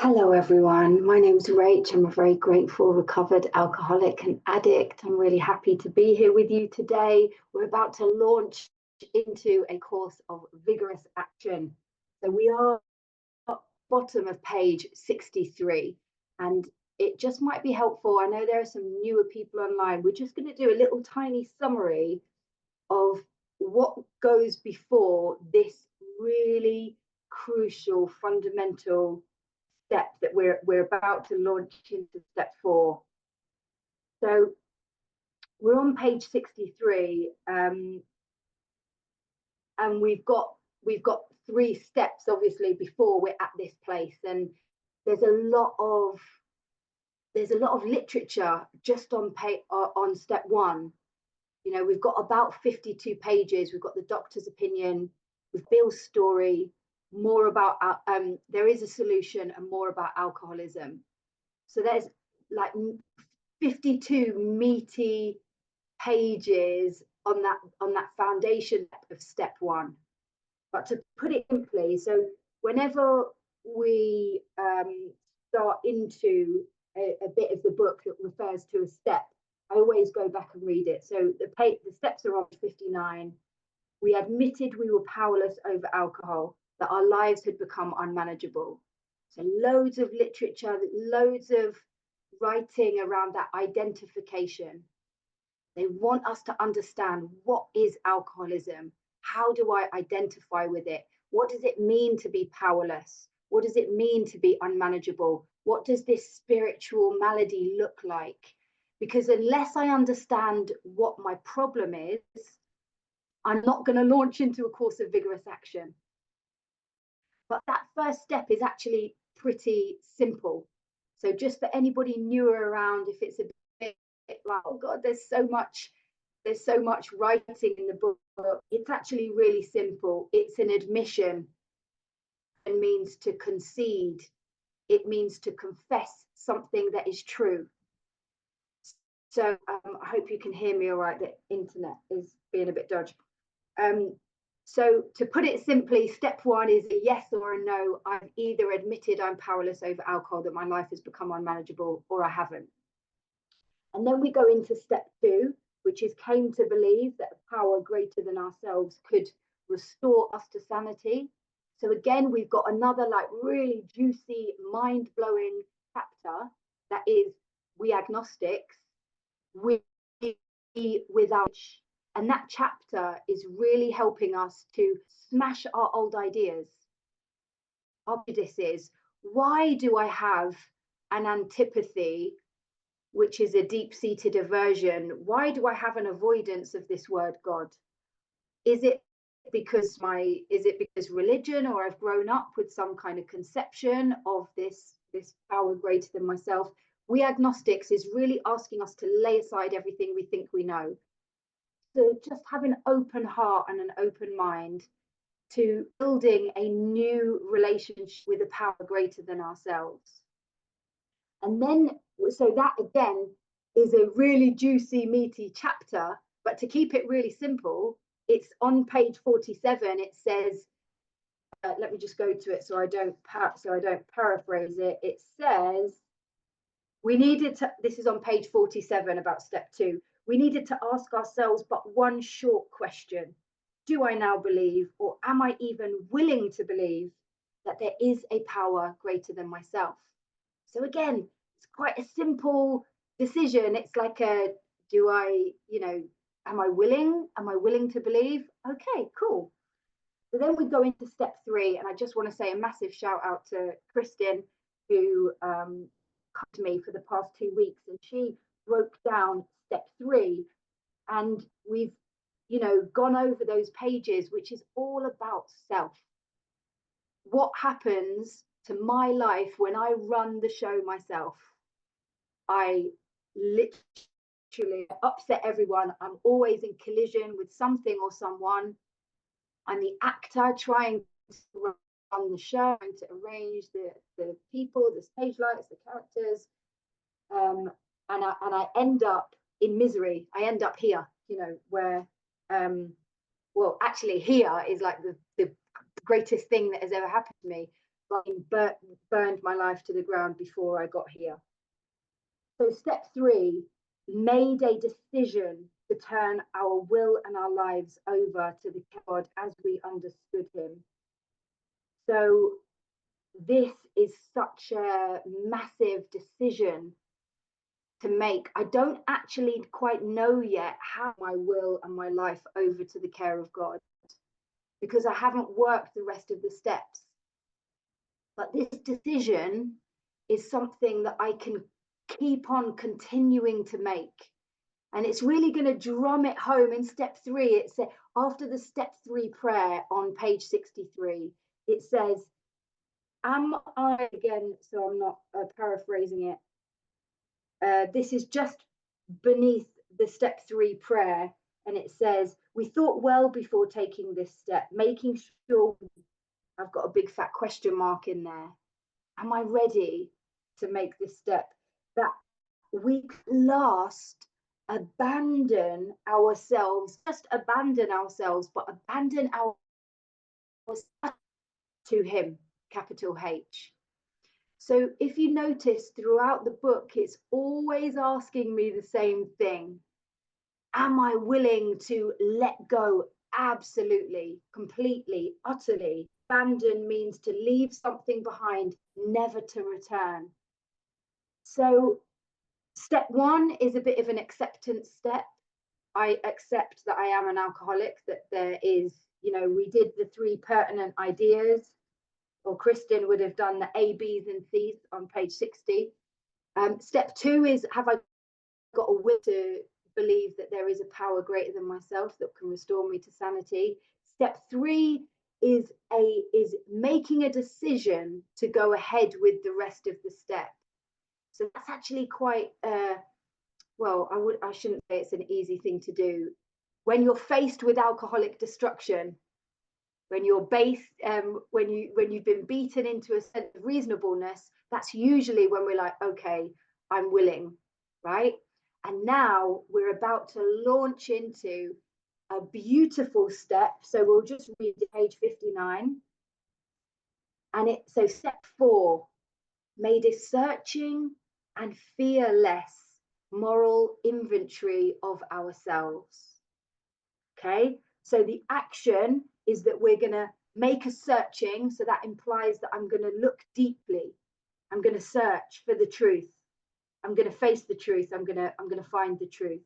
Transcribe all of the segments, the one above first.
Hello, everyone. My name's Rach. I'm a very grateful, recovered alcoholic and addict. I'm really happy to be here with you today. We're about to launch into a course of vigorous action. So we are at bottom of page 63, and it just might be helpful. I know there are some newer people online. We're just going to do a little tiny summary of what goes before this really crucial, fundamental step that we're about to launch into step 4. So we're on page 63, and we've got 3 steps obviously before we're at this place, and there's a lot of literature just on step 1. You know, we've got about 52 pages. We've got the doctor's opinion, with Bill's story, more about there is a solution, and more about alcoholism. So there's like 52 meaty pages on that foundation of step 1. But to put it simply, so whenever we start into a bit of the book that refers to a step, I always go back and read it. So the steps are on 59. We admitted we were powerless over alcohol, that our lives had become unmanageable. So loads of literature, loads of writing around that identification. They want us to understand, what is alcoholism? How do I identify with it? What does it mean to be powerless? What does it mean to be unmanageable? What does this spiritual malady look like? Because unless I understand what my problem is, I'm not going to launch into a course of vigorous action. But that first step is actually pretty simple. So just for anybody newer around, if it's a bit like, oh God, there's so much writing in the book, it's actually really simple. It's an admission. It means to concede. It means to confess something that is true. So I hope you can hear me all right. The internet is being a bit dodgy. So to put it simply, step 1 is a yes or a no. I've either admitted I'm powerless over alcohol, that my life has become unmanageable, or I haven't. And then we go into step 2, which is came to believe that a power greater than ourselves could restore us to sanity. So again, we've got another like really juicy, mind-blowing chapter that is, we agnostics, we without. And that chapter is really helping us to smash our old ideas, our prejudices. Why do I have an antipathy, which is a deep-seated aversion? Why do I have an avoidance of this word God? Is it because religion, or I've grown up with some kind of conception of this power greater than myself? We agnostics is really asking us to lay aside everything we think we know. So just have an open heart and an open mind to building a new relationship with a power greater than ourselves. And then, so that again is a really juicy, meaty chapter. But to keep it really simple, it's on page 47. It says, let me just go to it so I don't paraphrase it. It says, we needed to, this is on page 47 about step 2. We needed to ask ourselves but one short question. Do I now believe, or am I even willing to believe, that there is a power greater than myself? So again, it's quite a simple decision. It's like a, do I, am I willing to believe? Okay, cool. So then we go into step 3, and I just want to say a massive shout out to Kristen, who come to me for the past 2 weeks, and she broke down step 3, and we've gone over those pages, which is all about self. What happens to my life when I run the show myself? I literally upset everyone. I'm always in collision with something or someone. I'm the actor trying to run the show, trying to arrange the people, the stage lights, the characters, and I end up in misery. I end up here, where well, actually here is like the greatest thing that has ever happened to me. burned my life to the ground before I got here. So step 3, made a decision to turn our will and our lives over to the God as we understood him. So this is such a massive decision to make. I don't actually quite know yet how my will and my life over to the care of God, because I haven't worked the rest of the steps. But this decision is something that I can keep on continuing to make. And it's really going to drum it home in step 3. It says, after the step 3 prayer on page 63, it says, am I, again, so I'm not paraphrasing it, this is just beneath the step 3 prayer, and it says, we thought well before taking this step, making sure, I've got a big fat question mark in there, am I ready to make this step, that we last abandon ourselves, just abandon ourselves, but abandon ourselves to him, capital H. So if you notice throughout the book, it's always asking me the same thing. Am I willing to let go? Absolutely, completely, utterly. Abandon means to leave something behind, never to return. So step 1 is a bit of an acceptance step. I accept that I am an alcoholic, that there is, we did the 3 pertinent ideas, or Kristen would have done the A, B's and C's on page 60. Step 2 is, have I got a will to believe that there is a power greater than myself that can restore me to sanity? Step 3 is making a decision to go ahead with the rest of the step. So that's actually quite, well, I shouldn't say it's an easy thing to do. When you're faced with alcoholic destruction, when you're when you've been beaten into a sense of reasonableness, that's usually when we're like, okay, I'm willing, right? And now we're about to launch into a beautiful step. So we'll just read page 59. And so step 4, made a searching and fearless moral inventory of ourselves. Okay, so the action is that we're going to make a searching. So that implies that I'm going to look deeply. I'm going to search for the truth. I'm going to face the truth. I'm going to find the truth.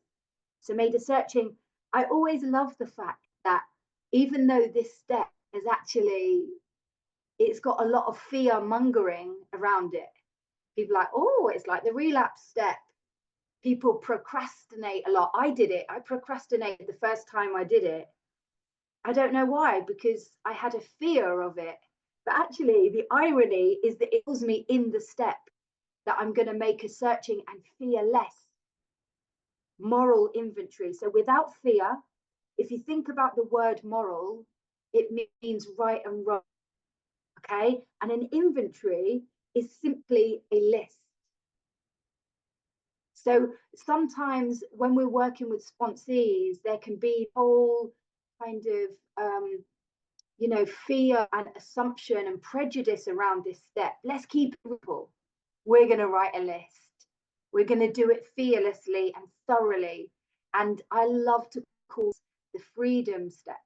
So made a searching. I always love the fact that even though this step is actually, it's got a lot of fear mongering around it. People are like, oh, it's like the relapse step. People procrastinate a lot. I did it. I procrastinated the first time I did it. I don't know why, because I had a fear of it. But actually, the irony is that it tells me in the step that I'm going to make a searching and fearless moral inventory. So without fear, if you think about the word moral, it means right and wrong. Okay. And an inventory is simply a list. So sometimes when we're working with sponsees, there can be whole kind of, fear and assumption and prejudice around this step. Let's keep it simple. We're going to write a list. We're going to do it fearlessly and thoroughly. And I love to call the freedom steps.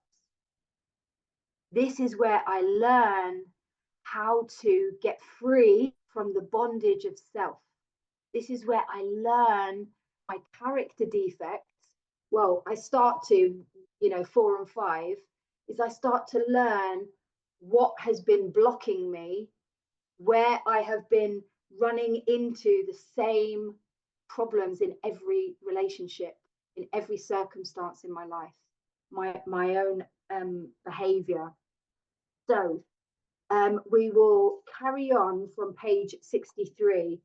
This is where I learn how to get free from the bondage of self. This is where I learn my character defects. Well, I start to, 4 and 5, is I start to learn what has been blocking me, where I have been running into the same problems in every relationship, in every circumstance in my life, my own behavior. So we will carry on from page 63.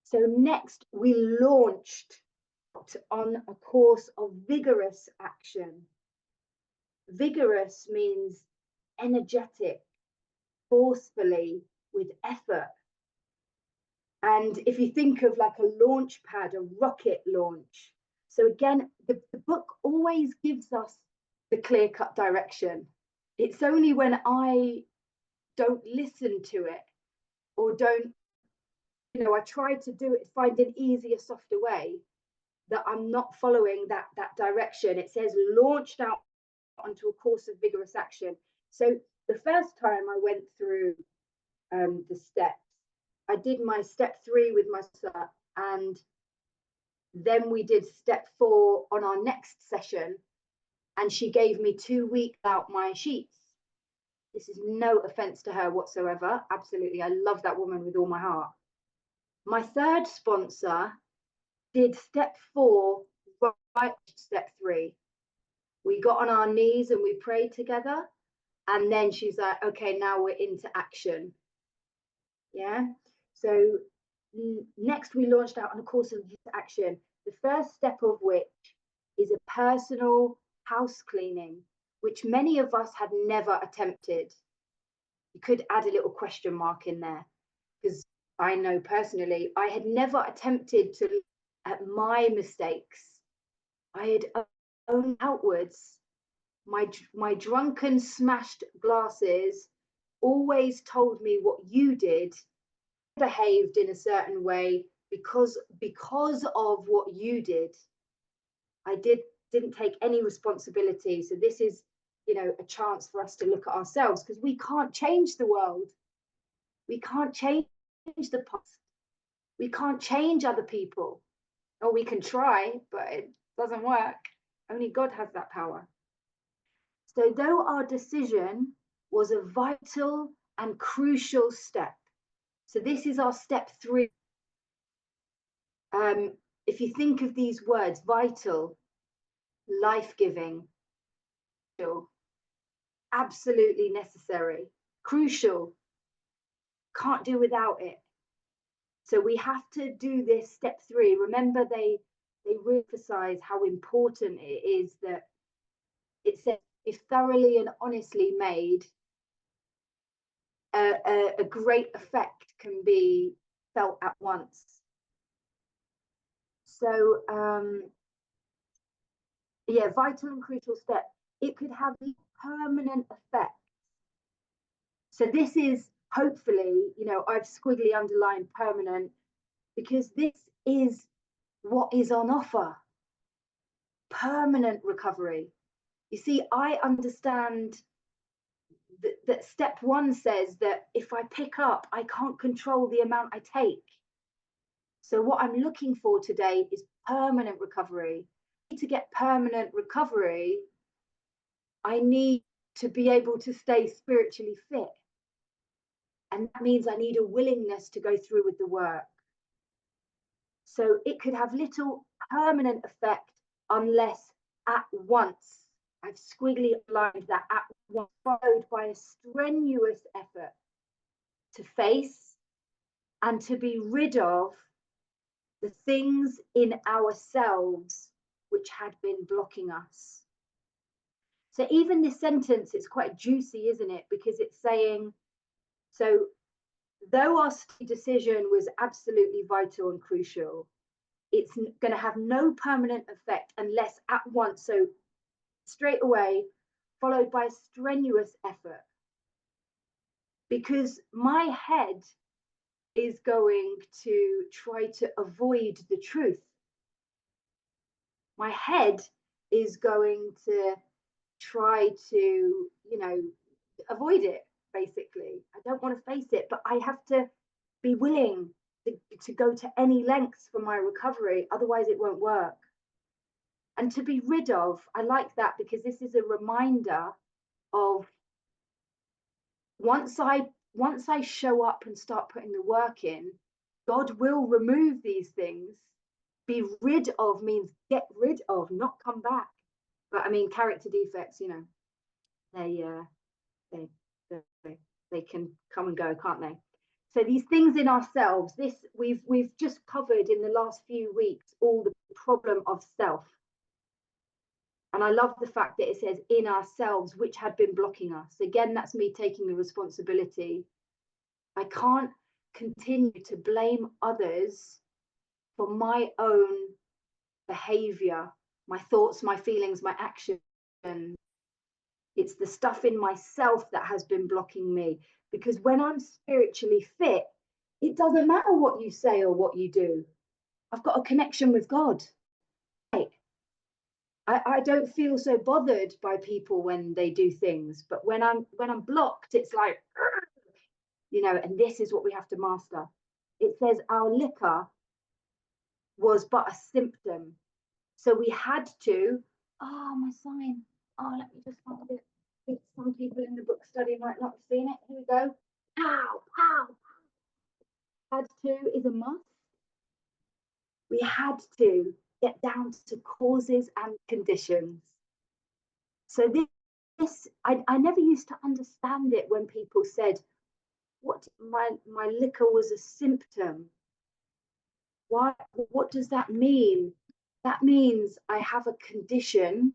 So next, we launched on a course of vigorous action. Vigorous means energetic, forcefully, with effort. And if you think of like a launch pad, a rocket launch. So again, the book always gives us the clear-cut direction. It's only when I don't listen to it, or don't, I try to do it, find an easier, softer way, that I'm not following that direction. It says launched out onto a course of vigorous action. So the first time I went through the steps, I did my step 3 with my son, and then we did step 4 on our next session, and she gave me 2 weeks out my sheets. This is no offense to her whatsoever. Absolutely. I love that woman with all my heart. My third sponsor did step 4, right, step 3. We got on our knees and we prayed together. And then she's like, okay, now we're into action. Yeah. So next we launched out on a course of action, the first step of which is a personal house cleaning, which many of us had never attempted. You could add a little question mark in there, because I know personally I had never attempted to look at my mistakes. I had owned outwards. My drunken, smashed glasses always told me what you did, behaved in a certain way because of what you did. I didn't take any responsibility. So this is, a chance for us to look at ourselves, because we can't change the world. We can't change the past. We can't change other people. Or we can try, but it doesn't work. Only God has that power. So though our decision was a vital and crucial step, so this is our step 3. If you think of these words, vital, life-giving, absolutely necessary, crucial, can't do without it. So we have to do this step 3. Remember, they emphasize how important it is that it says, if thoroughly and honestly made, a great effect can be felt at once. So yeah, vital and crucial step. It could have a permanent effect. So this is hopefully, I've squiggly underlined permanent, because this is what is on offer. Permanent recovery. You see, I understand that step 1 says that if I pick up, I can't control the amount I take. So what I'm looking for today is permanent recovery. To get permanent recovery, I need to be able to stay spiritually fit. And that means I need a willingness to go through with the work. So it could have little permanent effect unless at once, I've squiggly aligned that, at once, followed by a strenuous effort to face and to be rid of the things in ourselves which had been blocking us. So even this sentence, it's quite juicy, isn't it? Because it's saying, so though our decision was absolutely vital and crucial, it's going to have no permanent effect unless at once, so straight away, followed by strenuous effort. Because my head is going to try to avoid the truth. My head is going to try to, avoid it, basically. I don't want to face it, but I have to be willing to go to any lengths for my recovery, otherwise it won't work. And to be rid of, I like that, because this is a reminder of once I show up and start putting the work in, God will remove these things. Be rid of means get rid of, not come back. But I mean, character defects, they can come and go, can't they? So these things in ourselves, this we've just covered in the last few weeks, all the problem of self. And I love the fact that it says in ourselves, which had been blocking us. Again, that's me taking the responsibility. I can't continue to blame others for my own behavior, my thoughts, my feelings, my actions. It's the stuff in myself that has been blocking me. Because when I'm spiritually fit, it doesn't matter what you say or what you do. I've got a connection with God. I don't feel so bothered by people when they do things, but when I'm blocked, it's like, and this is what we have to master. It says our liquor was but a symptom. So we had to, my sign. Oh, let me just find it. I think some people in the book study might not have seen it. Here we go. Pow, pow. Had to is a must. We had to get down to causes and conditions. So this I never used to understand it when people said, what my liquor was a symptom. What does that mean? That means I have a condition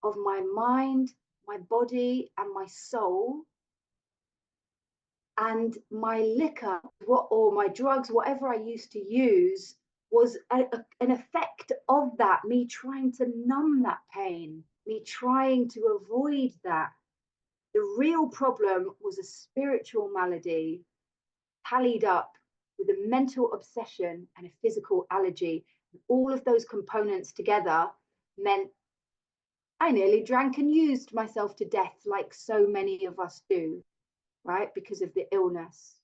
of my mind, my body, and my soul. And my liquor, or my drugs, whatever I used to use, was an effect of that, me trying to numb that pain, me trying to avoid that. The real problem was a spiritual malady tallied up with a mental obsession and a physical allergy. All of those components together meant I nearly drank and used myself to death, like so many of us do, right? Because of the illness.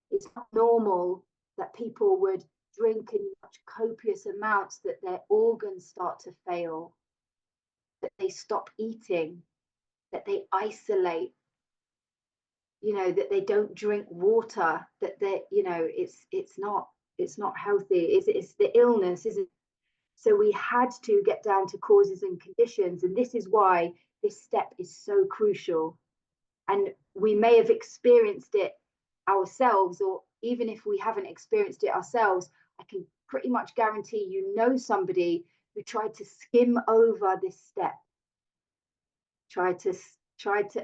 It's not normal that people would drink in such copious amounts that their organs start to fail, that they stop eating, that they isolate, that they don't drink water, that they, it's not healthy. It's the illness, isn't it? So we had to get down to causes and conditions, and this is why this step is so crucial. And we may have experienced it ourselves, or even if we haven't experienced it ourselves, I can pretty much guarantee somebody who tried to skim over this step, tried to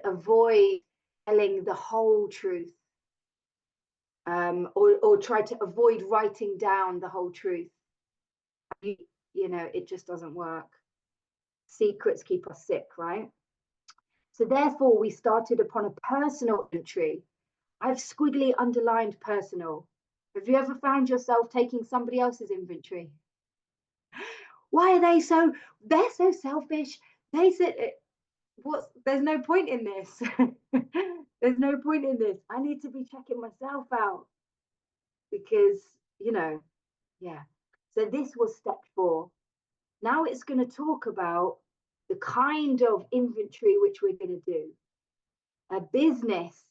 avoid telling the whole truth, or try to avoid writing down the whole truth. It just doesn't work. Secrets keep us sick, right? So therefore, we started upon a personal inventory. I've squiggly underlined personal. Have you ever found yourself taking somebody else's inventory? Why are they're so selfish? They said, there's no point in this. There's no point in this. I need to be checking myself out because, yeah. So this was step 4. Now it's going to talk about the kind of inventory which we're going to do. A business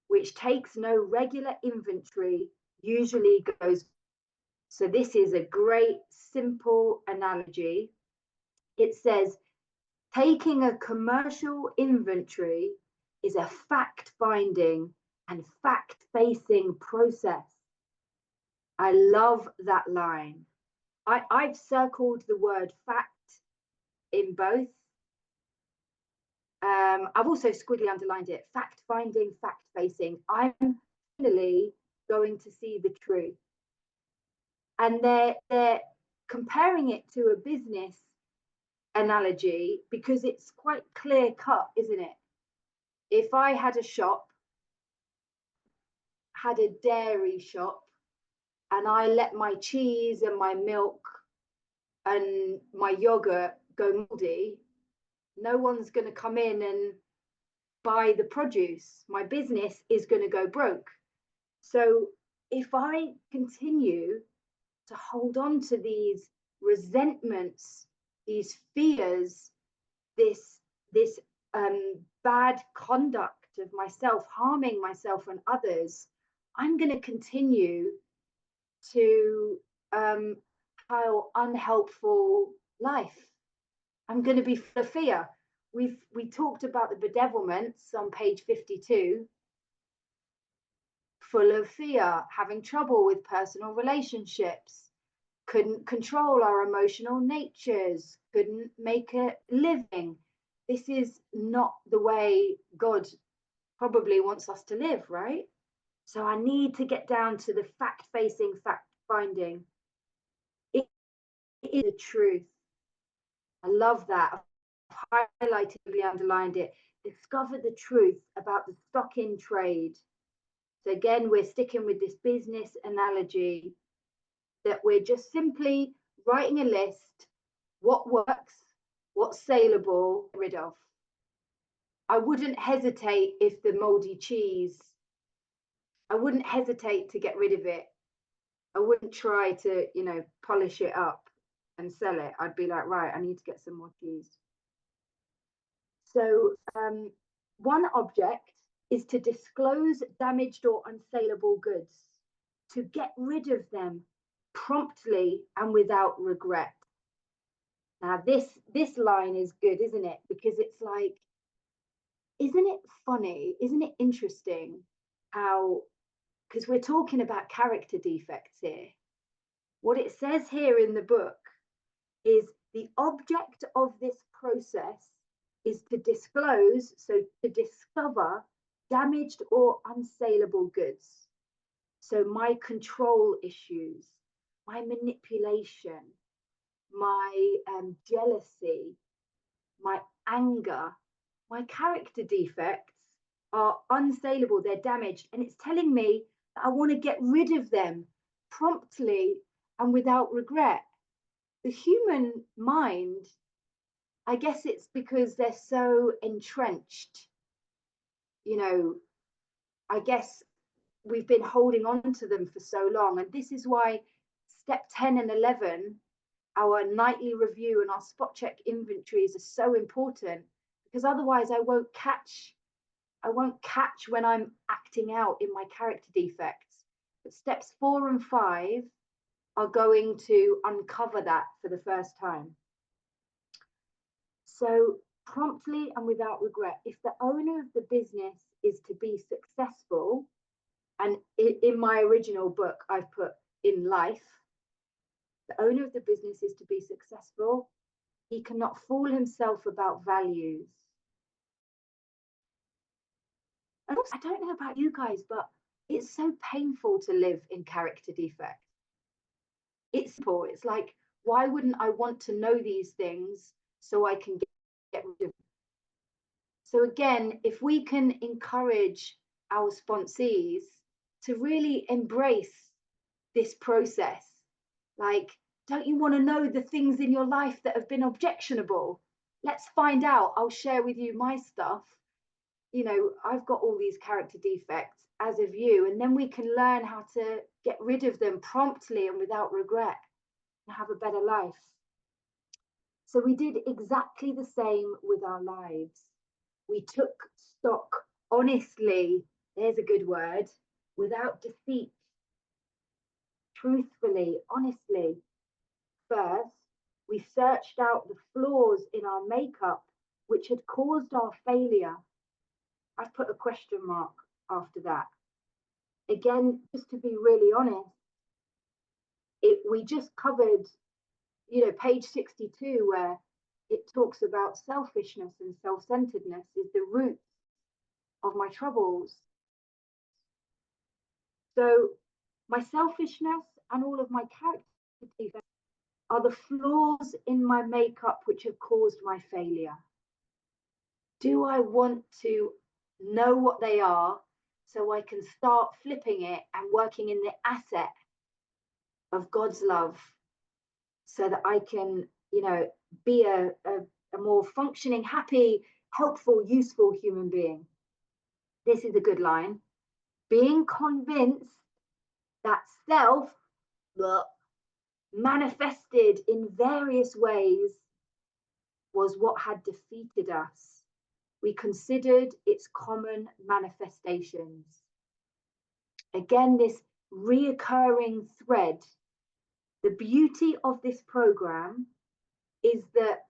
which takes no regular inventory usually goes. So this is a great simple analogy. It says, taking a commercial inventory is a fact-finding and fact-facing process. I love that line. I've circled the word fact in both. I've also squiggly underlined it. Fact-finding, fact-facing. I'm finally going to see the truth. And they're comparing it to a business analogy because it's quite clear-cut, isn't it? If I had a shop, had a dairy shop, and I let my cheese and my milk and my yogurt go moldy, no one's going to come in and buy the produce. My business is going to go broke. So if I continue to hold on to these resentments, these fears, this bad conduct of myself, harming myself and others, I'm going to continue to file unhelpful life. I'm going to be full of fear. We talked about the bedevilments on page 52. Full of fear, having trouble with personal relationships, couldn't control our emotional natures, couldn't make a living. This is not the way God probably wants us to live, right? So I need to get down to the fact-facing, fact-finding. It is the truth. I love that. highlighted, underlined it. Discover the truth about the stock in trade. So again, we're sticking with this business analogy that we're just simply writing a list, what works, what's saleable, rid of. I wouldn't hesitate if the moldy cheese, I wouldn't hesitate to get rid of it. I wouldn't try to, polish it up and sell it. I'd be like, right, I need to get some more cheese. So one object is to disclose damaged or unsaleable goods, to get rid of them promptly and without regret. Now this line is good, isn't it? Because it's like, isn't it funny? Isn't it interesting how, because we're talking about character defects here. What it says here in the book is the object of this process is to disclose, so to discover damaged or unsaleable goods. So my control issues, my manipulation, my jealousy, my anger, my character defects are unsaleable, they're damaged. And it's telling me that I want to get rid of them promptly and without regret. The human mind, I guess it's because they're so entrenched. I guess we've been holding on to them for so long. And this is why step 10 and 11, our nightly review and our spot check inventories are so important, because otherwise I won't catch when I'm acting out in my character defects. But steps 4 and 5 are going to uncover that for the first time. So promptly and without regret, if the owner of the business is to be successful, and in my original book, I've put in life, the owner of the business is to be successful, he cannot fool himself about values. And also, I don't know about you guys, but it's so painful to live in character defect. It's simple. It's like, why wouldn't I want to know these things so I can get rid of them? So again, if we can encourage our sponsees to really embrace this process, like, don't you want to know the things in your life that have been objectionable? Let's find out. I'll share with you my stuff. I've got all these character defects, as have you, and then we can learn how to get rid of them promptly and without regret and have a better life. So we did exactly the same with our lives. We took stock honestly, there's a good word, without deceit, truthfully, honestly. First, we searched out the flaws in our makeup which had caused our failure. I've put a question mark after that. Again, just to be really honest, we just covered, page 62, where it talks about selfishness and self-centeredness is the root of my troubles. So my selfishness and all of my character defects are the flaws in my makeup which have caused my failure. Do I want to know what they are so I can start flipping it and working in the asset of God's love, so that I can, be a more functioning, happy, helpful, useful human being? This is a good line. Being convinced that self manifested in various ways was what had defeated us. We considered its common manifestations. Again, this reoccurring thread. The beauty of this program is that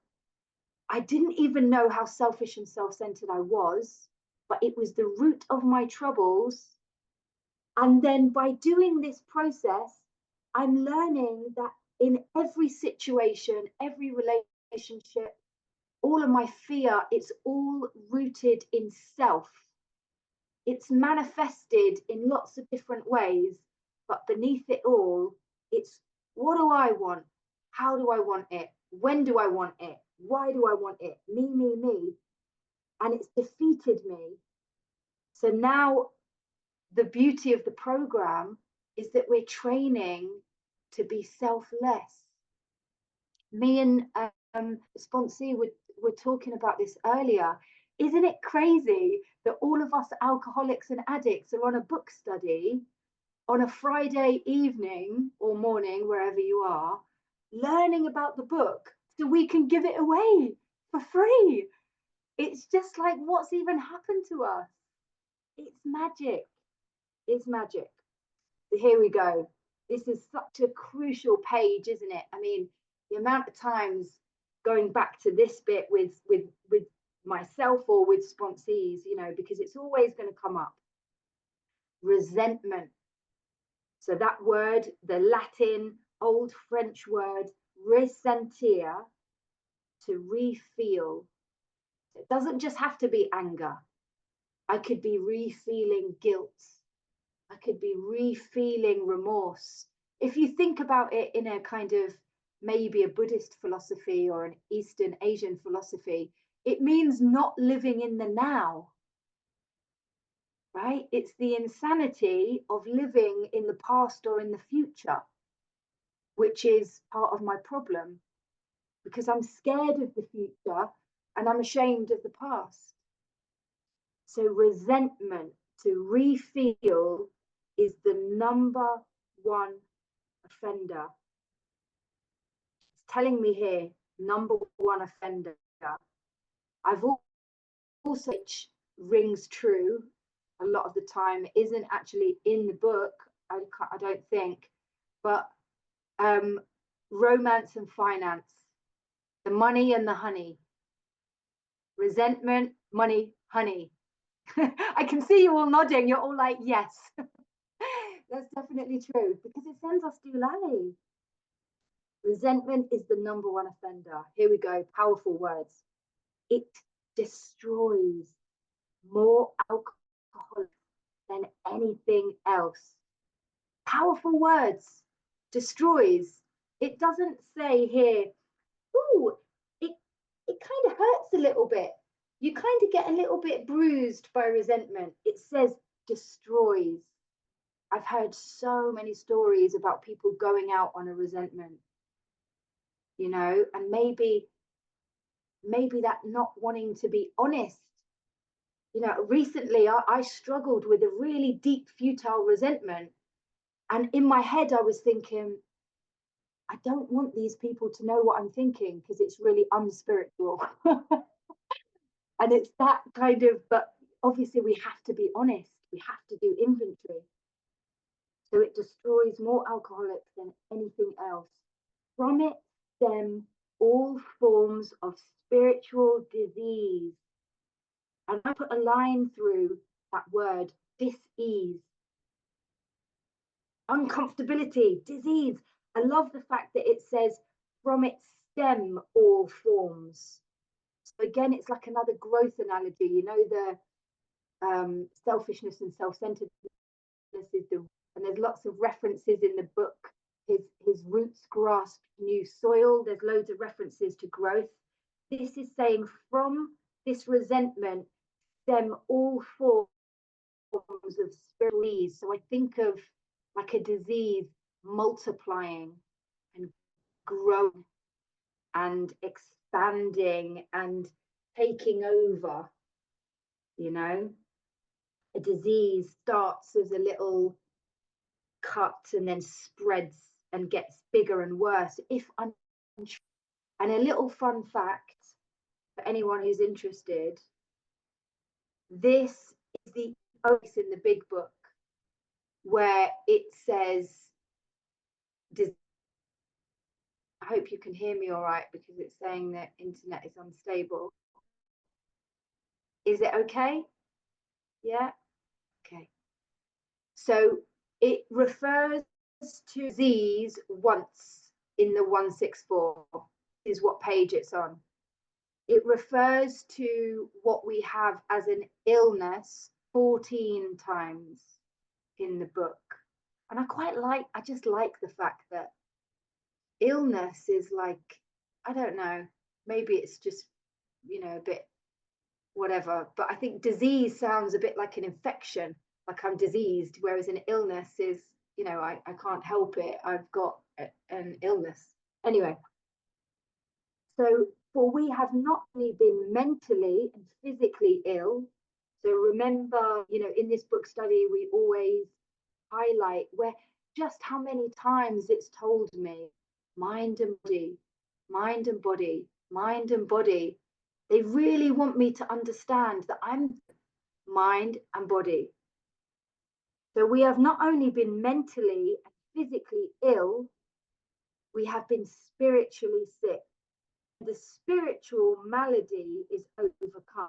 I didn't even know how selfish and self-centered I was, but it was the root of my troubles. And then by doing this process, I'm learning that in every situation, every relationship, all of my fear, it's all rooted in self. It's manifested in lots of different ways, but beneath it all, it's, what do I want? How do I want it? When do I want it? Why do I want it? Me. And it's defeated me. So now the beauty of the program is that we're training to be selfless. Me and Sponsee were talking about this earlier. Isn't it crazy that all of us alcoholics and addicts are on a book study on a Friday evening or morning, wherever you are, learning about the book so we can give it away for free? It's just like, what's even happened to us? It's magic. It's magic. So here we go. This is such a crucial page, isn't it? I mean, the amount of times going back to this bit with myself or with sponsees, you know, because it's always going to come up. Resentment. So that word, the Latin old French word ressentir, to refeel. It doesn't just have to be anger. I could be re-feeling guilt. I could be re-feeling remorse. If you think about it in a kind of maybe a Buddhist philosophy or an Eastern Asian philosophy, it means not living in the now, right? It's the insanity of living in the past or in the future, which is part of my problem, because I'm scared of the future and I'm ashamed of the past. So resentment, to refeel, is the number one offender. It's telling me here, number one offender. I've also, which rings true a lot of the time, isn't actually in the book, I don't think, but romance and finance, the money and the honey, resentment, money, honey. I can see you all nodding. You're all like, yes, that's definitely true, because it sends us doolally. Resentment is the number one offender. Here we go. Powerful words. It destroys more alcohol than anything else. Powerful words. Destroys. It doesn't say here, ooh, it kind of hurts a little bit. You kind of get a little bit bruised by resentment. It says destroys. I've heard so many stories about people going out on a resentment, you know, and maybe that not wanting to be honest. You know, recently I struggled with a really deep, futile resentment. And in my head, I was thinking, I don't want these people to know what I'm thinking because it's really unspiritual. And it's that kind of, but obviously we have to be honest. We have to do inventory. So it destroys more alcoholics than anything else. From it stem all forms of spiritual disease. And I put a line through that word, dis-ease, uncomfortability, disease. I love the fact that it says from it stem all forms. So again, it's like another growth analogy. You know, the selfishness and self-centeredness is the, and there's lots of references in the book. His roots grasp new soil. There's loads of references to growth. This is saying from this resentment stem all forms of spiritual disease. So I think of like a disease multiplying and growing and expanding and taking over. You know, a disease starts as a little cut and then spreads and gets bigger and worse if untreated. And a little fun fact for anyone who's interested, this is the place in the big book where it says, I hope you can hear me all right because it's saying that internet is unstable. Is it okay? Yeah? Okay. So it refers to disease once in the 164, is what page it's on. It refers to what we have as an illness 14 times in the book. And I just like the fact that illness is like I don't know, maybe it's just, a bit whatever, but I think disease sounds a bit like an infection, like I'm diseased, whereas an illness is, I can't help it, I've got an illness. Anyway, so for we have not only been mentally and physically ill. So remember, in this book study, we always highlight where just how many times it's told me mind and body, mind and body, mind and body. They really want me to understand that I'm mind and body. So we have not only been mentally and physically ill, we have been spiritually sick. The spiritual malady is overcome,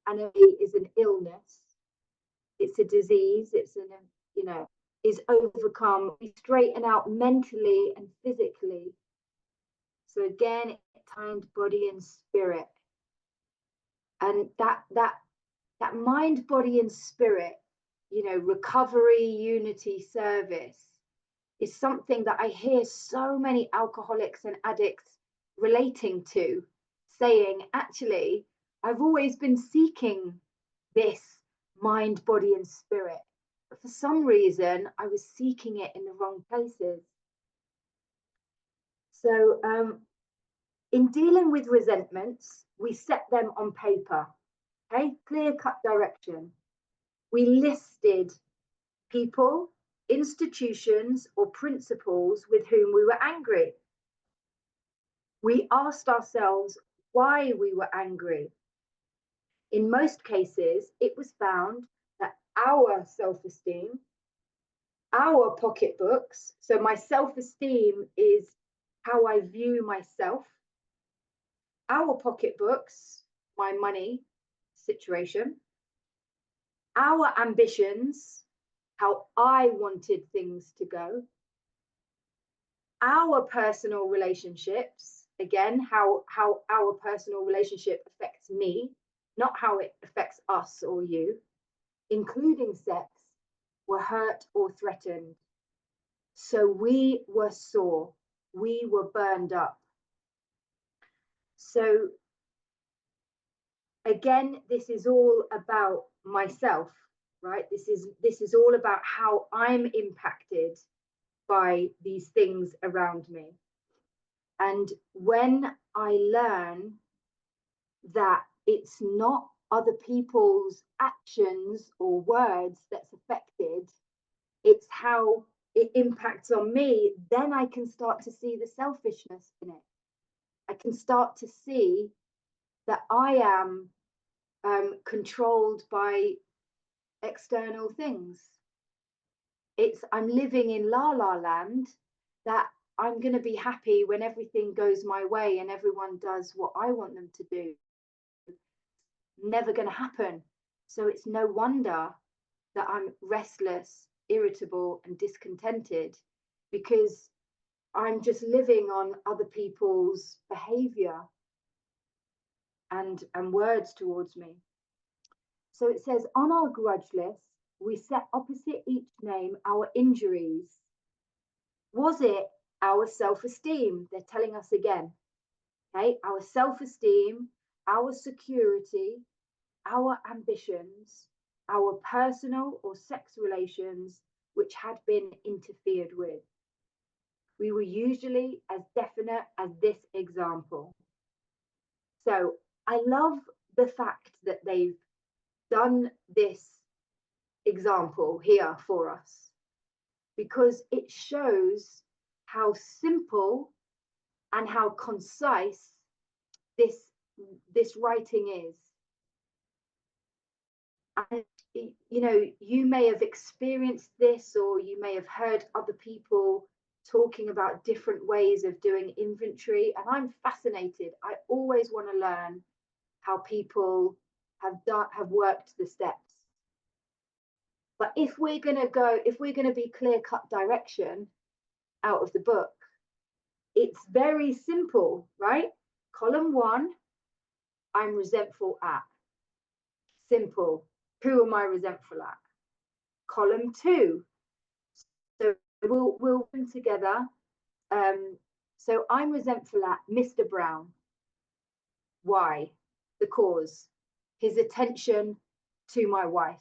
and it is an illness, it's a disease, it's is overcome. We straighten out mentally and physically. So again, it's mind, body, and spirit. And that mind, body, and spirit, recovery, unity, service is something that I hear so many alcoholics and addicts relating to, saying, actually, I've always been seeking this mind, body, and spirit. But for some reason, I was seeking it in the wrong places. So in dealing with resentments, we set them on paper, okay? Clear-cut direction. We listed people, institutions, or principles with whom we were angry. We asked ourselves why we were angry. In most cases, it was found that our self-esteem, our pocketbooks, so my self-esteem is how I view myself, our pocketbooks, my money situation, our ambitions, how I wanted things to go, our personal relationships, again, how our personal relationship affects me, not how it affects us or you, including sex, were hurt or threatened. So we were sore, we were burned up. So again, this is all about myself, right? This is all about how I'm impacted by these things around me. And when I learn that it's not other people's actions or words that's affected, it's how it impacts on me, then I can start to see the selfishness in it. I can start to see that I am controlled by external things. I'm living in la la land, that I'm going to be happy when everything goes my way and everyone does what I want them to do. Never going to happen. So it's no wonder that I'm restless, irritable, and discontented, because I'm just living on other people's behavior and words towards me. So it says, on our grudge list, we set opposite each name our injuries. Was it our self-esteem? They're telling us again, okay? Our self-esteem, our security, our ambitions, our personal or sex relations which had been interfered with. We were usually as definite as this example. So I love the fact that they've done this example here for us, because it shows how simple and how concise this writing is. And you may have experienced this, or you may have heard other people talking about different ways of doing inventory, and I'm fascinated. I always want to learn how people have worked the steps. But if we're going to be clear-cut direction out of the book, it's very simple, right? Column 1, I'm resentful at. Simple. Who am I resentful at? Column 2. So we'll put together So I'm resentful at Mr. Brown. Why? The cause, his attention to my wife.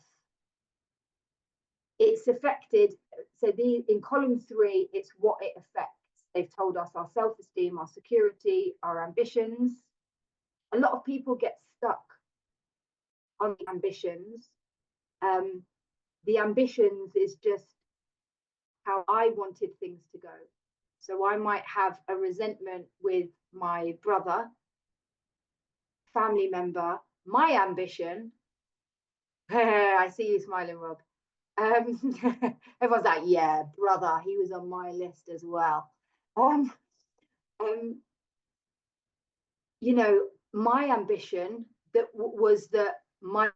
It's affected, so in column 3, it's what it affects. They've told us our self-esteem, our security, our ambitions. A lot of people get stuck on the ambitions. The ambitions is just how I wanted things to go. So I might have a resentment with my brother, family member, my ambition. I see you smiling, Rob. Everyone's like, yeah, brother, he was on my list as well. You know, my ambition that was that my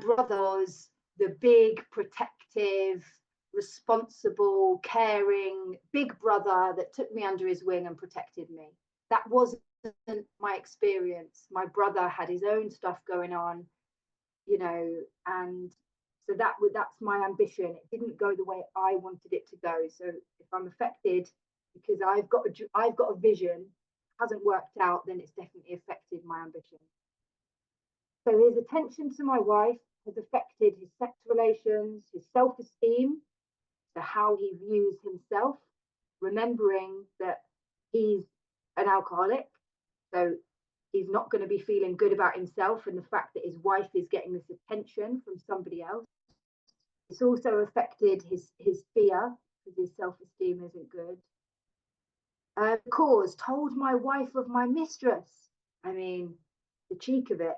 brother was the big, protective, responsible, caring big brother that took me under his wing and protected me. That wasn't my experience. My brother had his own stuff going on, you know, and so that's my ambition. It didn't go the way I wanted it to go. So if I'm affected because I've got a vision, hasn't worked out, then it's definitely affected my ambition. So his attention to my wife has affected his sex relations, his self-esteem, so how he views himself, remembering that he's an alcoholic, so he's not going to be feeling good about himself and the fact that his wife is getting this attention from somebody else. It's also affected his fear because his self-esteem isn't good. Cause told my wife of my mistress. I mean, the cheek of it.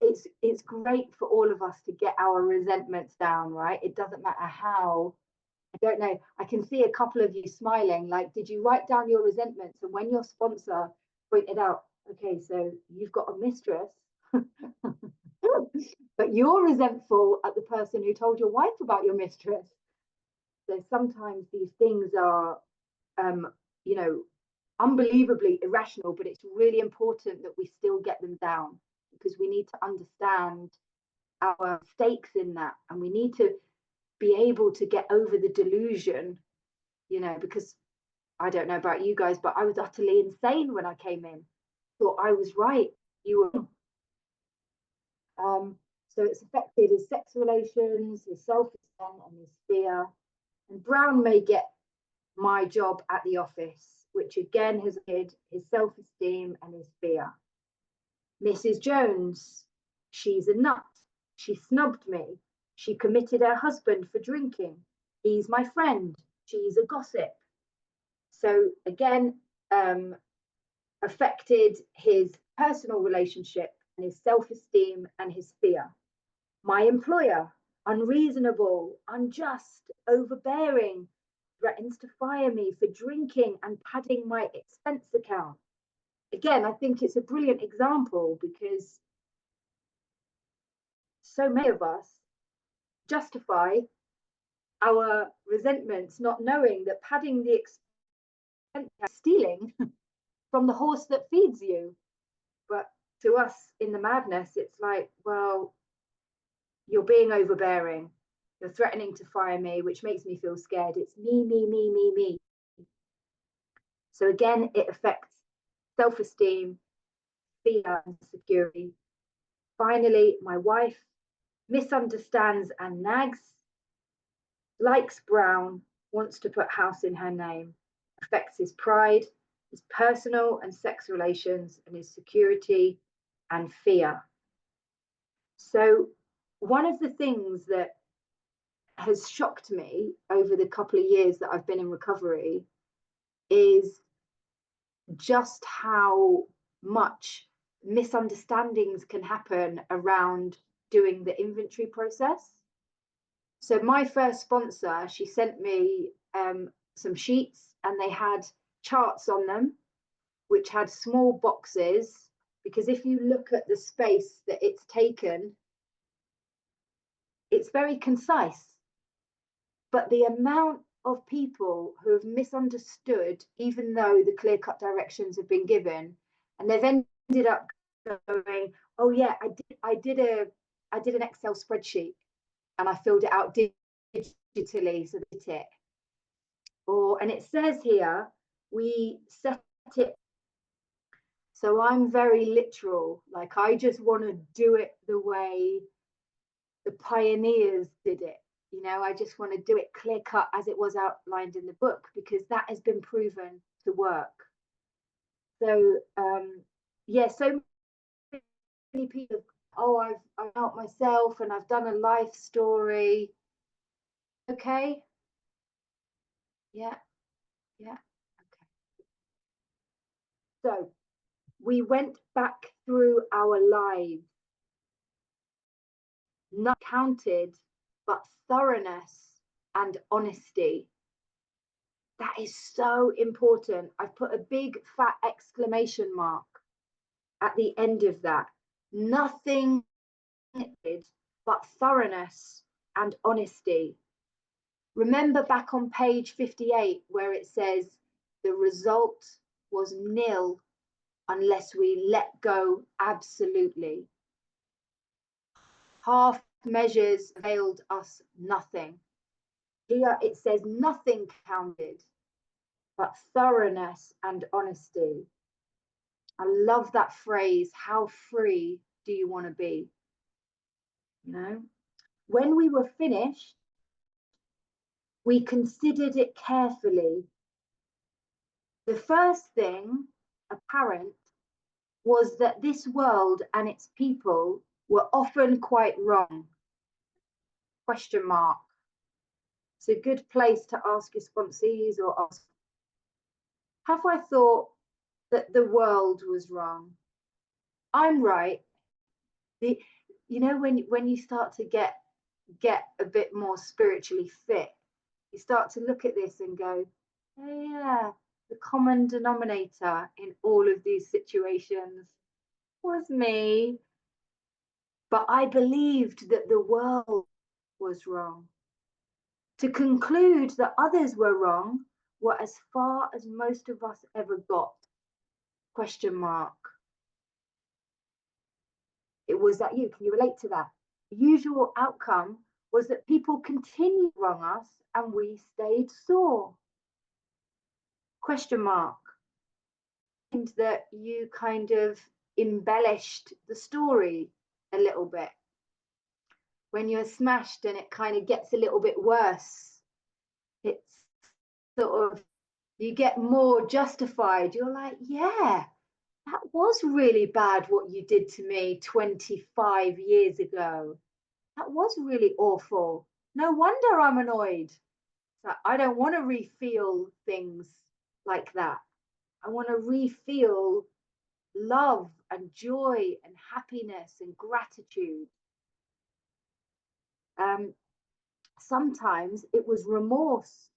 It's great for all of us to get our resentments down, right? It doesn't matter how. I don't know. I can see a couple of you smiling. Like, did you write down your resentments? And when your sponsor pointed out, okay, so you've got a mistress, but you're resentful at the person who told your wife about your mistress. So sometimes these things are, you know, unbelievably irrational, but it's really important that we still get them down because we need to understand our stakes in that, and we need to be able to get over the delusion, you know, because I don't know about you guys, but I was utterly insane when I came in. Thought I was right, you were. So it's affected his sex relations, his self-esteem, and his fear. And Brown may get my job at the office, which again has hid his self-esteem and his fear. Mrs. Jones, she's a nut. She snubbed me. She committed her husband for drinking. He's my friend. She's a gossip. So again, affected his personal relationship and his self-esteem and his fear. My employer, unreasonable, unjust, overbearing, threatens to fire me for drinking and padding my expense account. Again, I think it's a brilliant example because so many of us justify our resentments not knowing that padding the expense is stealing from the horse that feeds you. But to us in the madness, it's like, well, you're being overbearing. You're threatening to fire me, which makes me feel scared. It's me. So again, it affects self-esteem, fear, and security. Finally, my wife misunderstands and nags, likes Brown, wants to put house in her name, affects his pride, his personal and sex relations, and his security and fear. So one of the things that has shocked me over the couple of years that I've been in recovery is just how much misunderstandings can happen around doing the inventory process. So my first sponsor, she sent me some sheets and they had charts on them, which had small boxes, because if you look at the space that it's taken, it's very concise. But the amount of people who have misunderstood, even though the clear-cut directions have been given, and they've ended up going, oh yeah, I did an Excel spreadsheet and I filled it out digitally, so that's it. And it says here, we set it. So I'm very literal. Like, I just want to do it the way the pioneers did it. You know, I just want to do it clear cut as it was outlined in the book, because that has been proven to work. So yeah, so many people, oh, I've out myself and I've done a life story. Okay. Yeah, yeah. Okay. So we went back through our lives, not counted, but thoroughness and honesty. That is so important. I've put a big fat exclamation mark at the end of that. Nothing but thoroughness and honesty. Remember back on page 58 where it says the result was nil unless we let go absolutely. Half measures availed us nothing. Here it says nothing counted, but thoroughness and honesty. I love that phrase. How free do you want to be? You know, when we were finished, we considered it carefully. The first thing apparent was that this world and its people were often quite wrong. Question mark. It's a good place to ask your sponsees or ask, have I thought that the world was wrong? I'm right. The, you know, when you start to get a bit more spiritually fit, you start to look at this and go, oh, yeah, the common denominator in all of these situations was me. But I believed that the world was wrong. To conclude that others were wrong were as far as most of us ever got. Question mark. It was that you. Can you relate to that? The usual outcome was that people continued to wrong us and we stayed sore. Question mark. And that you kind of embellished the story a little bit. When you're smashed and it kind of gets a little bit worse, it's sort of, you get more justified. You're like, yeah, that was really bad what you did to me 25 years ago. That was really awful. No wonder I'm annoyed. So I don't want to refeel things like that. I want to refeel love and joy and happiness and gratitude. Sometimes it was remorse,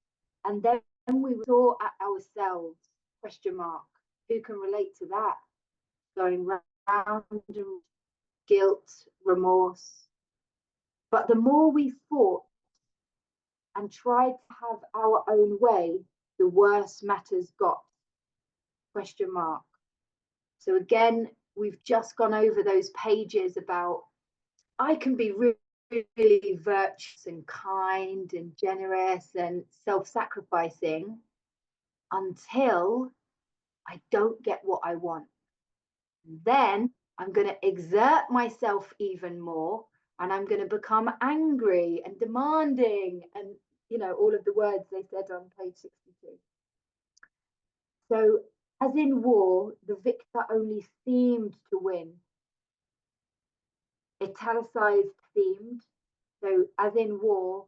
and then we saw at ourselves. Question mark. Who can relate to that? Going round and guilt, remorse. But the more we fought and tried to have our own way, the worse matters got. Question mark. So again, we've just gone over those pages about I can be really virtuous and kind and generous and self-sacrificing until I don't get what I want. Then I'm going to exert myself even more, and I'm going to become angry and demanding and, you know, all of the words they said on page 62. So as in war, the victor only seemed to win. Italicized themed. So as in war,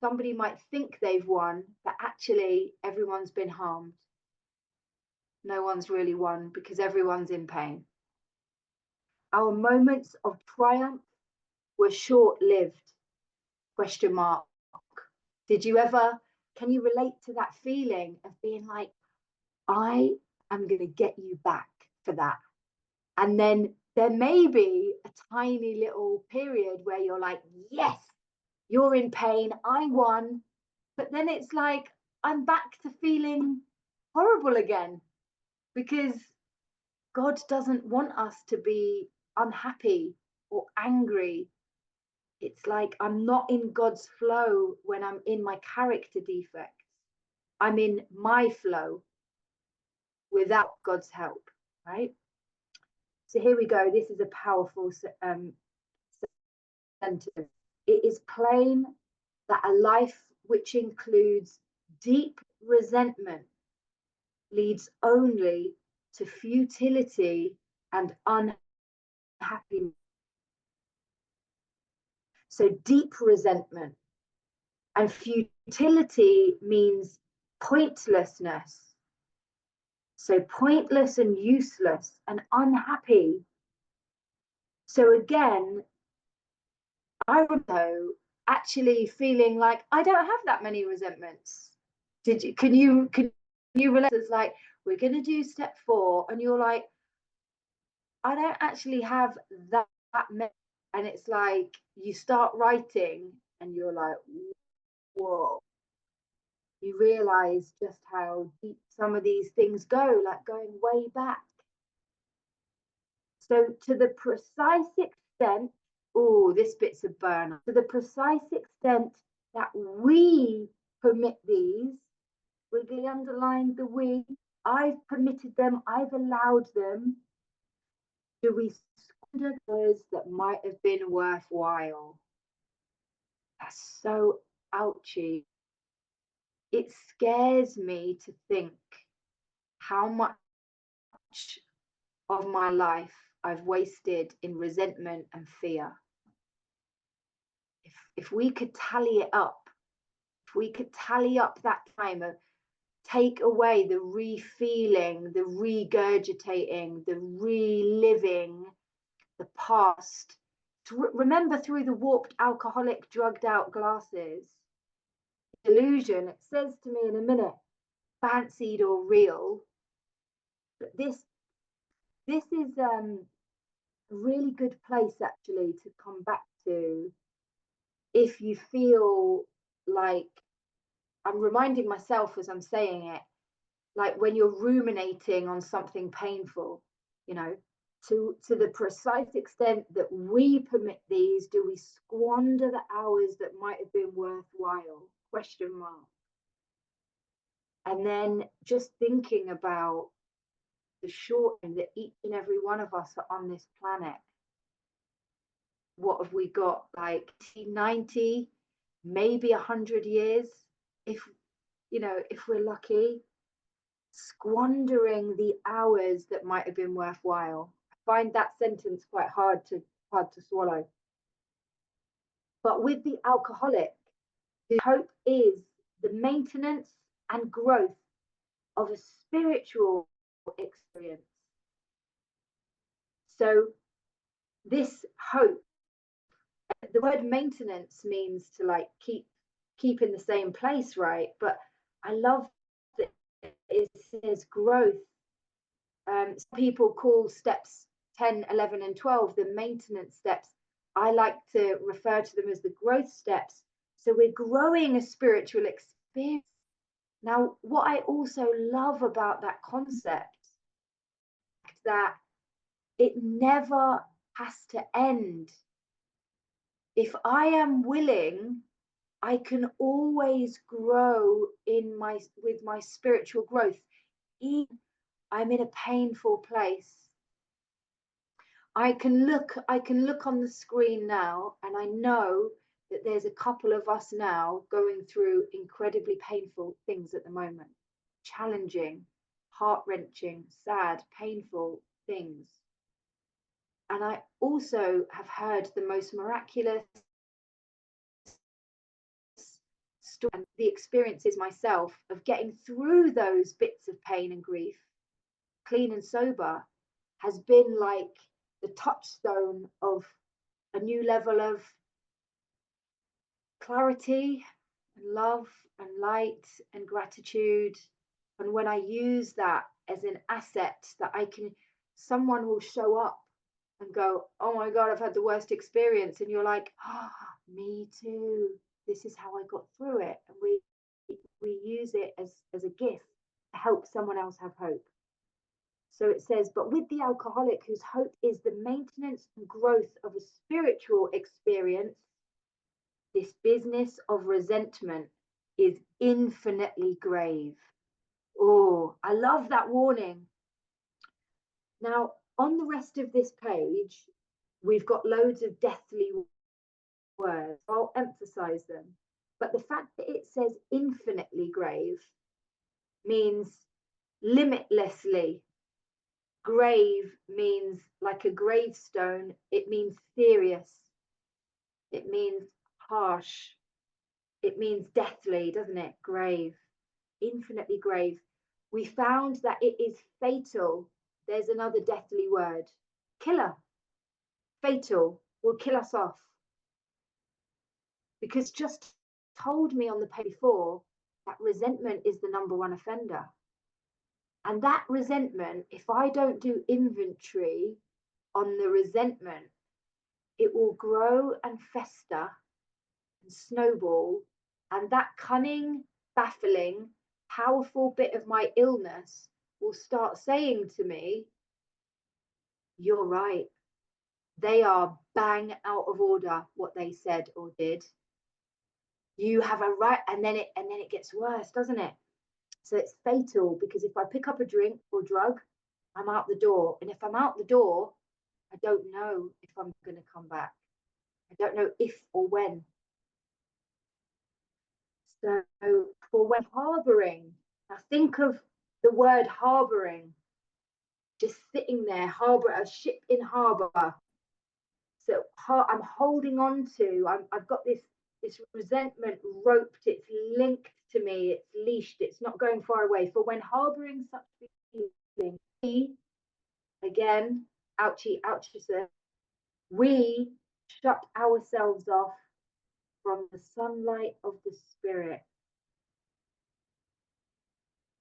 somebody might think they've won, but actually everyone's been harmed. No one's really won because everyone's in pain. Our moments of triumph were short-lived. Question mark. Did you ever, can you relate to that feeling of being like, I am going to get you back for that? And then there may be a tiny little period where you're like, yes, you're in pain, I won. But then it's like, I'm back to feeling horrible again, because God doesn't want us to be unhappy or angry. It's like I'm not in God's flow when I'm in my character defects. I'm in my flow. without God's help, right? So here we go. This is a powerful sentence. It is plain that a life which includes deep resentment leads only to futility and unhappiness. So deep resentment and futility means pointlessness. So pointless and useless and unhappy. So again, I remember actually feeling like I don't have that many resentments. Can you relate? It's like, we're going to do step 4 and you're like, I don't actually have that many. And it's like you start writing and you're like, whoa. You realize just how deep some of these things go, like going way back. So to the precise extent, oh, this bit's a burner. To the precise extent that we permit these, wiggly underlined the we, I've permitted them, I've allowed them, do we squander those that might have been worthwhile? That's so ouchy. It scares me to think how much of my life I've wasted in resentment and fear. If we could tally it up, if we could tally up that time of take away the re-feeling, the regurgitating, the reliving the past, to remember through the warped, alcoholic, drugged out glasses, illusion, it says to me in a minute, fancied or real, but this is a really good place actually to come back to if you feel like, I'm reminding myself as I'm saying it, like when you're ruminating on something painful, you know, to the precise extent that we permit these, do we squander the hours that might have been worthwhile? Question mark. And then just thinking about the short time that each and every one of us are on this planet. What have we got? Like 90, maybe 100 years, if if we're lucky, squandering the hours that might have been worthwhile. I find that sentence quite hard to swallow. But with the alcoholic, whose hope is the maintenance and growth of a spiritual experience. So this hope, the word maintenance means to like keep in the same place, right? But I love that it says growth. Some people call steps 10, 11, and 12 the maintenance steps. I like to refer to them as the growth steps. So we're growing a spiritual experience. Now, what I also love about that concept is that it never has to end. If I am willing, I can always grow with my spiritual growth. Even I'm in a painful place. I can look on the screen now, and I know that there's a couple of us now going through incredibly painful things at the moment. Challenging, heart-wrenching, sad, painful things. And I also have heard the most miraculous story and the experiences myself of getting through those bits of pain and grief, clean and sober, has been like the touchstone of a new level of clarity and love and light and gratitude. And when I use that as an asset, that someone will show up and go, oh my God, I've had the worst experience. And you're like, me too. This is how I got through it. And we use it as a gift to help someone else have hope. So it says, but with the alcoholic whose hope is the maintenance and growth of a spiritual experience, this business of resentment is infinitely grave. Oh, I love that warning. Now, on the rest of this page, we've got loads of deathly words. I'll emphasize them. But the fact that it says infinitely grave means limitlessly. Grave means like a gravestone. It means serious. It means harsh. It means deathly, doesn't it? Grave. Infinitely grave. We found that it is fatal. There's another deathly word. Killer. Fatal. Will kill us off. Because just told me on the page before that resentment is the number one offender. And that resentment, if I don't do inventory on the resentment, it will grow and fester and snowball. And that cunning, baffling, powerful bit of my illness will start saying to me, you're right. They are bang out of order what they said or did. You have a right, and then it gets worse, doesn't it? So it's fatal, because if I pick up a drink or drug, I'm out the door. And if I'm out the door, I don't know if I'm going to come back. I don't know if or when. So for when harboring, now think of the word harboring, just sitting there, harbor, a ship in harbor. So I'm holding on to, I've got this resentment roped, it's linked to me, it's leashed, it's not going far away. For when harboring such feelings, we, again, ouchie, ouchie, we shut ourselves off from the sunlight of the spirit.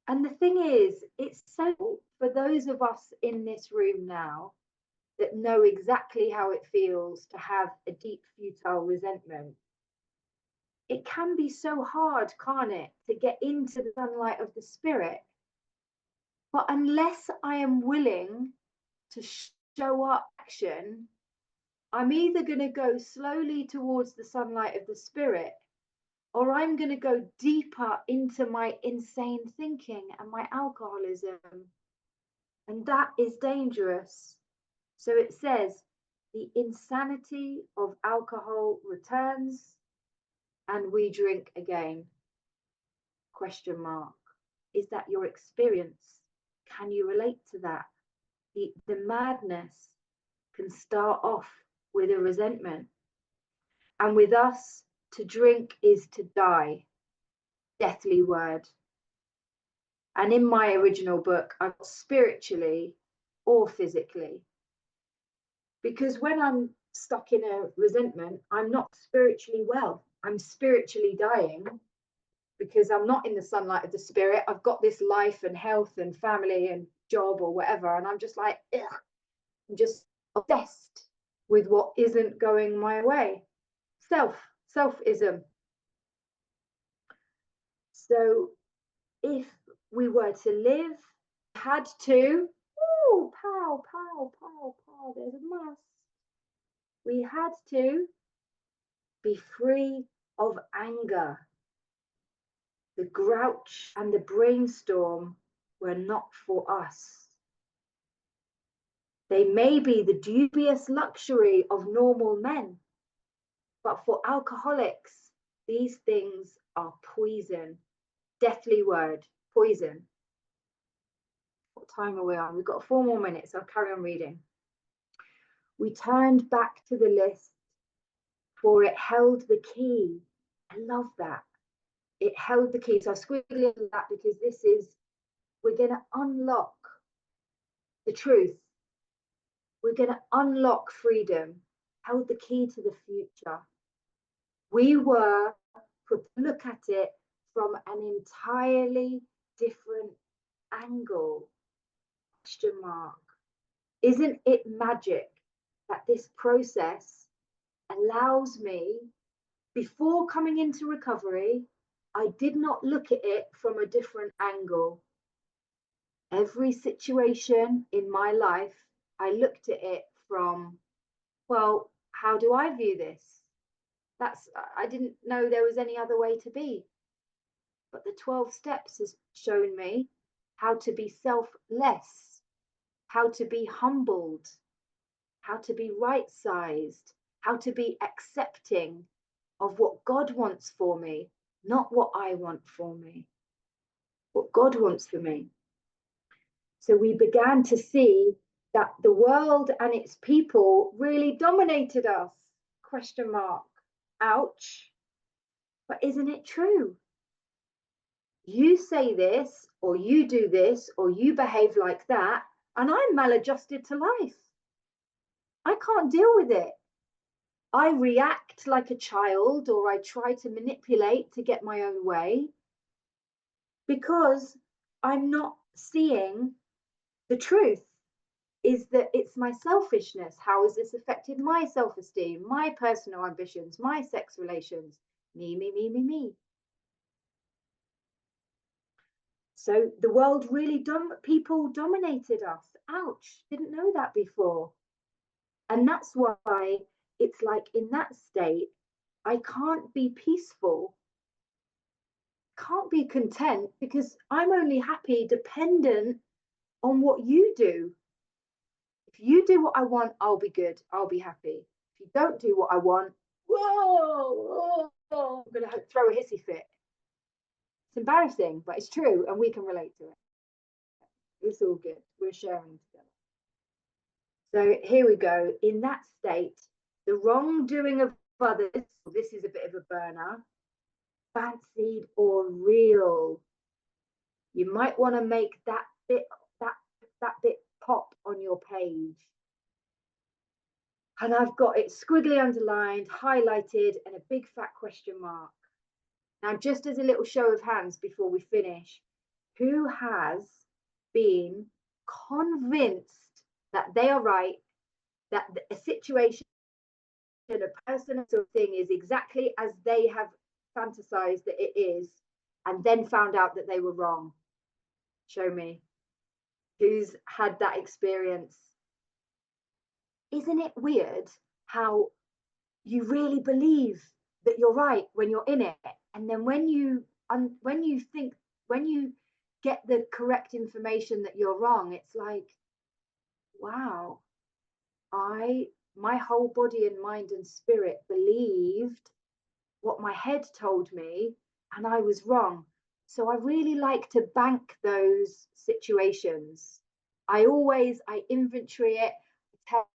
And the thing is, it's so, for those of us in this room now that know exactly how it feels to have a deep, futile resentment, it can be so hard, can't it, to get into the sunlight of the spirit. But unless I am willing to show up action, I'm either going to go slowly towards the sunlight of the spirit, or I'm going to go deeper into my insane thinking and my alcoholism. And that is dangerous. So it says, the insanity of alcohol returns and we drink again. Question mark. Is that your experience? Can you relate to that? The madness can start off with a resentment. And with us, to drink is to die. Deathly word. And in my original book, I've got spiritually or physically. Because when I'm stuck in a resentment, I'm not spiritually well. I'm spiritually dying because I'm not in the sunlight of the spirit. I've got this life and health and family and job or whatever. And I'm just like, ugh. I'm just obsessed with what isn't going my way. Selfism. So if we were to live, had to, oh, pow, there's a must. We had to be free of anger. The grouch and the brainstorm were not for us. They may be the dubious luxury of normal men, but for alcoholics, these things are poison. Deathly word, poison. What time are we on? We've got 4 more minutes. I'll carry on reading. We turned back to the list, for it held the key. I love that. It held the key. So I've squiggled that because this is, we're going to unlock the truth. We're going to unlock freedom. Held the key to the future. We were to look at it from an entirely different angle. Question mark. Isn't it magic that this process allows me, before coming into recovery, I did not look at it from a different angle. Every situation in my life, I looked at it from, well, how do I view this? I didn't know there was any other way to be. But the 12 steps has shown me how to be selfless, how to be humbled, how to be right-sized, how to be accepting of what God wants for me, not what I want for me, what God wants for me. So we began to see that the world and its people really dominated us, question mark, ouch. But isn't it true? You say this, or you do this, or you behave like that, and I'm maladjusted to life. I can't deal with it. I react like a child, or I try to manipulate to get my own way because I'm not seeing the truth. Is that it's my selfishness. How has this affected my self-esteem, my personal ambitions, my sex relations? Me, me, me, me, me. So the world really, people dominated us. Ouch, didn't know that before. And that's why it's like in that state, I can't be peaceful, can't be content, because I'm only happy dependent on what you do. If you do what I want, I'll be good, I'll be happy. If you don't do what I want, whoa, I'm going to throw a hissy fit. It's embarrassing, but it's true, and we can relate to it. It's all good. We're sharing together. So here we go. In that state, the wrongdoing of others, this is a bit of a burner, fancied or real. You might want to make that bit pop on your page. And I've got it squiggly underlined, highlighted, and a big fat question mark. Now, just as a little show of hands before we finish, who has been convinced that they are right, that a situation, a person, or something is exactly as they have fantasized that it is, and then found out that they were wrong? Show me. Who's had that experience? Isn't it weird how you really believe that you're right when you're in it, and then when you get the correct information that you're wrong, it's like, wow, my whole body and mind and spirit believed what my head told me, and I was wrong. So I really like to bank those situations. I inventory it, tell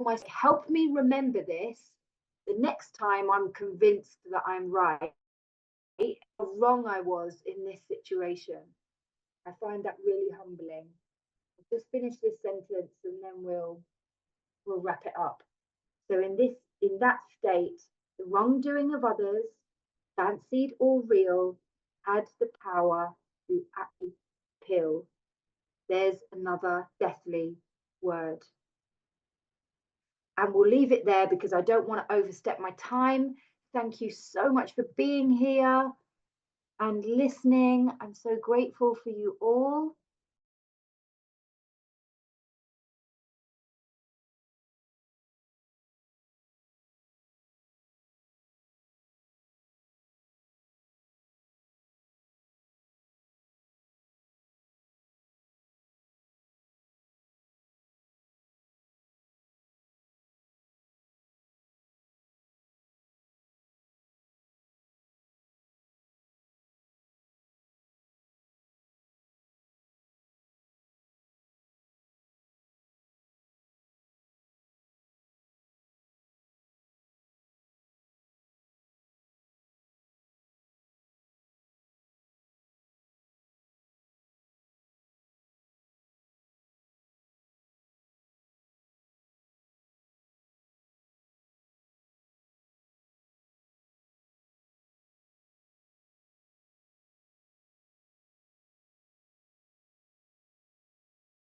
myself, help me remember this the next time I'm convinced that I'm right, how wrong I was in this situation. I find that really humbling. I'll just finish this sentence and then we'll wrap it up. So in that state, the wrongdoing of others, fancied or real, had the power to actually kill. There's another deathly word. And we'll leave it there because I don't want to overstep my time. Thank you so much for being here and listening. I'm so grateful for you all.